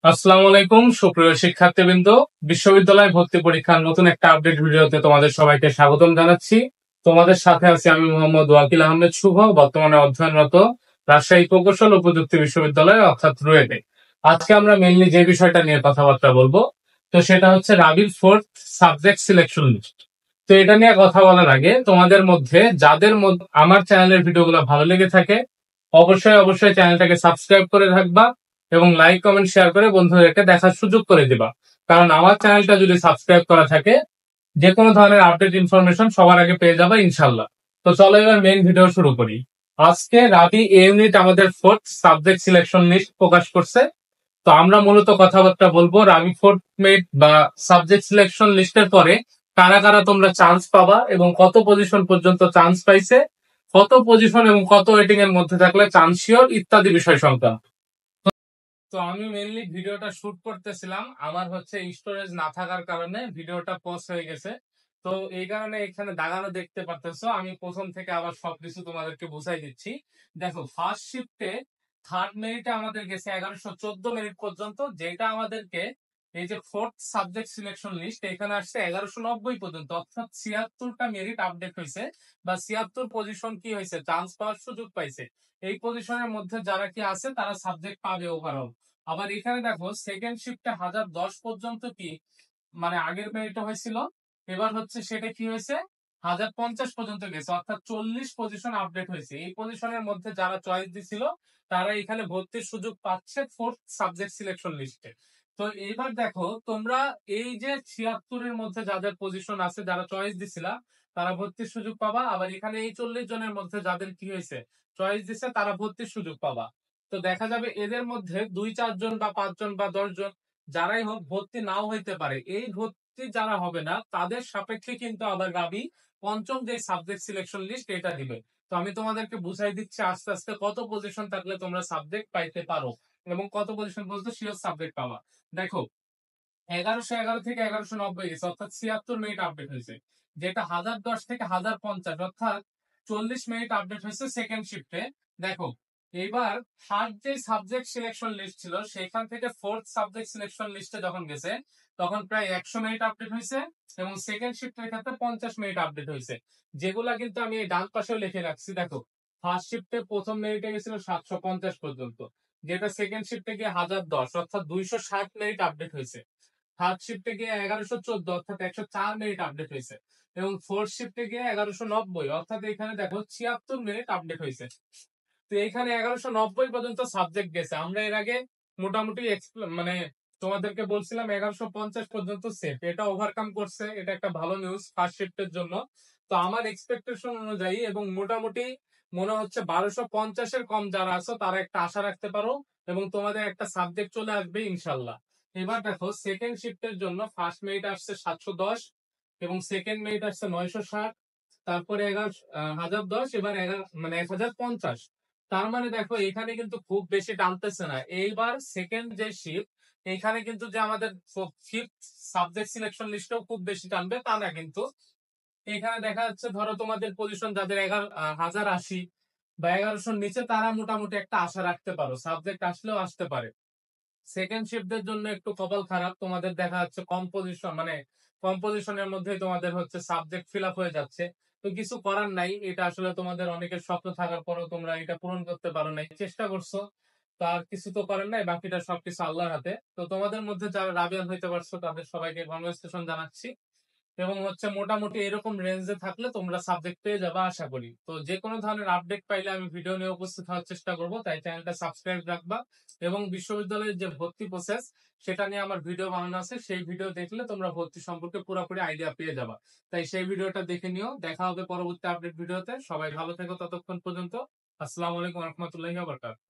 আসসালামু আলাইকুম সুপ্রিয় শিক্ষার্থীবৃন্দ। বিশ্ববিদ্যালয় ভর্তি পরীক্ষার নতুন একটা আপডেট ভিডিওতে তোমাদের সবাইকে স্বাগতম জানাচ্ছি। তোমাদের সাথে আছি আমি মোহাম্মদ ওয়াকিল আহমেদ শুভ, বর্তমানে অধ্যয়নরত রাজশাহী প্রকৌশল ও প্রযুক্তি বিশ্ববিদ্যালয় অর্থাৎ রুয়েটে। আজকে আমরা মেইনলি যে বিষয়টা নিয়ে কথাবার্তা বলবো, তো সেটা হচ্ছে রাবির ফোর্থ সাবজেক্ট সিলেকশন লিস্ট। তো এটা নিয়ে কথা বলার আগে তোমাদের মধ্যে যাদের মধ্যে আমার চ্যানেলের ভিডিওগুলো ভালো লেগে থাকে অবশ্যই অবশ্যই চ্যানেলটাকে সাবস্ক্রাইব করে রাখবা এবং লাইক কমেন্ট শেয়ার করে বন্ধুদেরকে দেখার সুযোগ করে দিবা। কারণ আমার চ্যানেলটা যদি সাবস্ক্রাইব করা থাকে যে কোনো ধরনের আপডেট ইনফরমেশন সবার আগে পেয়ে যাবে ইনশাল্লাহ। তো চলো এবার মেইন ভিডিও শুরু করি। আজকে রাবি এ ইউনিট আমাদের ফোর্থ সাবজেক্ট সিলেকশন লিস্ট প্রকাশ করছে। তো আমরা মূলত কথাবার্তা বলবো রাবি ফোর্থ মেট বা সাবজেক্ট সিলেকশন লিস্টের পরে কারা কারা তোমরা চান্স পাবা এবং কত পজিশন পর্যন্ত চান্স পাইছে, কত পজিশন এবং কত ওয়েটিং এর মধ্যে থাকলে চান্স শিওর ইত্যাদি বিষয় সংক্রান্ত। তো আমি মেইনলি ভিডিওটা শুট করতেছিলাম, আমার হচ্ছে স্টোরেজ না থাকার কারণে ভিডিওটা পজ হয়ে গেছে। তো এই কারণে এখানে দাগানো দেখতে পারতেছো। আমি প্রথম থেকে আবার সবকিছু তোমাদেরকে বুঝাই দিচ্ছি। দেখো, ফার্স্ট শিফটে থার্ড মিনিটে আমাদের গেছে 1114 মিনিট পর্যন্ত, যেটা আমাদেরকে এই যে ফোর্থ সাবজেক্ট সিলেকশন লিস্ট এখানে আসছে 1190 পর্যন্ত, অর্থাৎ 76টা মেরিট আপডেট হয়েছে বা 76 পজিশন কি হয়েছে চান্স পাওয়ার সুযোগ পাইছে। এই পজিশনের মধ্যে যারা কি আছে তারা সাবজেক্ট পাবে ওভারঅল। আবার এখানে দেখো সেকেন্ড শিফটে 1010 পর্যন্ত কি মানে আগের মেরিট হয়েছিল, এবার হচ্ছে সেটা কি হয়েছে 1050 পর্যন্ত গেছে, অর্থাৎ 40 পজিশন আপডেট হয়েছে। এই পজিশনের মধ্যে যারা চয়েস দিছিল তারা এখানে ভর্তির সুযোগ পাচ্ছে ফোর্থ সাবজেক্ট সিলেকশন লিস্টে। তো এইবার দেখো তোমরা এই যে 76-এর মধ্যে যাদের পজিশন আছে যারা চয়েস দিছিলা তারা ভর্তির সুযোগ পাবা। আবার এখানে এই 40 জনের মধ্যে যাদের কি হয়েছে চয়েস দিছে তারা ভর্তির সুযোগ পাবা। তো দেখা যাবে এদের মধ্যে 2-4 জন বা 5 জন বা 10 জন যারাই হোক ভর্তি নাও হইতে পারে। এই ভর্তি যারা হবে না তাদের সাপেক্ষে কিন্তু আবার রাবি পঞ্চম যে সাবজেক্ট সিলেকশন লিস্ট এটা দিবে। তো আমি তোমাদেরকে বুঝাই দিচ্ছি আস্তে আস্তে কত পজিশন থাকলে তোমরা সাবজেক্ট পাইতে পারো এবং কত পজিশন পর্যন্ত শিওর সাবজেক্ট পাবা। দেখো, 1111 থেকে 1190 গেছে, অর্থাৎ 76 মিনিট আপডেট হয়েছে, যেটা 1010 থেকে 1050 অর্থাৎ 40 মিনিট আপডেট হয়েছে সেকেন্ড শিফটে। দেখো, এবার ফার্স্ট যে সাবজেক্ট সিলেকশন লিস্ট ছিল সেখান থেকে ফোর্থ সাবজেক্ট সিলেকশন লিস্টে যখন গেছে তখন প্রায় 100 মিনিট আপডেট হয়েছে এবং সেকেন্ড শিফটের ক্ষেত্রে 50 মিনিট আপডেট হয়েছে, যেগুলা কিন্তু আমি এই ডান পাশেও লিখে রাখছি। দেখো, ফার্স্ট শিফটে প্রথম মিনিটে গেছিল 750 পর্যন্ত, যেটা সেকেন্ড শিফটে গিয়ে 1010 অর্থাৎ 260 মিনিট আপডেট হয়েছে। থার্ড শিফটে গিয়ে 1114 অর্থাৎ 104 মিনিট আপডেট হয়েছে এবং ফোর্থ শিফটে গিয়ে 1190 অর্থাৎ এখানে দেখো 76 মিনিট আপডেট হয়েছে। তো এখানে 1190 পর্যন্ত সাবজেক্ট গেছে। আমরা এর আগে মোটামুটি মানে তোমাদেরকে বলছিলাম 1150 পর্যন্ত সেফ, এটা ওভারকাম করছে, এটা একটা ভালো নিউজ ফার্স্ট শিফটের জন্য। তো আমার এক্সপেকটেশন অনুযায়ী এবং মোটামুটি মনে হচ্ছে 1250-এর কম যারা আছো তারা একটা আশা রাখতে পারো এবং তোমাদের একটা সাবজেক্ট চলে আসবে ইনশাল্লাহ। এবার দেখো সেকেন্ড শিফটের জন্য ফার্স্ট মেরিট আসছে 710 এবং সেকেন্ড মেরিট আসছে 960, তারপরে 1010, এবার 11 মানে 1050। তার মানে দেখো এখানে কিন্তু খুব বেশি টানতেছে না। এইবার সেকেন্ড যে শিফট এখানে কিন্তু যে আমাদের ফিফথ সাবজেক্ট সিলেকশন লিস্টেও খুব বেশি টানবে তা না, কিন্তু এখানে দেখা যাচ্ছে ধরো তোমাদের পজিশন যাদের 1080 বা 1100-র নিচে তারা মোটামুটি একটা আশা রাখতে পারো, সাবজেক্ট আসলেও আসতে পারে। সেকেন্ড শিফটদের জন্য একটু কপাল খারাপ, তোমাদের দেখা যাচ্ছে কম পজিশন মানে কম পজিশনের মধ্যে তোমাদের হচ্ছে সাবজেক্ট ফিল আপ হয়ে যাচ্ছে। তো কিছু করার নাই, এটা আসলে তোমাদের অনেকের স্বপ্ন থাকার পরও তোমরা এটা পূরণ করতে পারো নাই, চেষ্টা করছো, তার কিছু তো করার নাই, বাকিটা সবকিছু আল্লাহর হাতে। তো তোমাদের মধ্যে যারা রাবিয়ান হইতে পারছো তাদের সবাইকে কংগ্রেচুলেশন জানাচ্ছি এবং হচ্ছে মোটামুটি এরকম রেঞ্জে থাকলে তোমরা সাবজেক্ট পেয়ে যাবে আশা করি। তো যে কোনো ধরনের আপডেট পাইলে আমি ভিডিও নিয়ে উপস্থিত হওয়ার চেষ্টা করব, তাই চ্যানেলটা সাবস্ক্রাইব রাখবা এবং বিশ্ববিদ্যালয়ের যে ভর্তি প্রসেস সেটা নিয়ে আমার ভিডিও বানানো আছে, সেই ভিডিও দেখলে তোমরা ভর্তি সম্পর্কে পুরোপুরি আইডিয়া পেয়ে যাবা। তাই সেই ভিডিওটা দেখে নিও। দেখা হবে পরবর্তী আপডেট ভিডিওতে। সবাই ভালো থেকো ততক্ষণ পর্যন্ত। আসসালামু আলাইকুম রহমতুল্লাহি ওয়া বারাকাতুহু।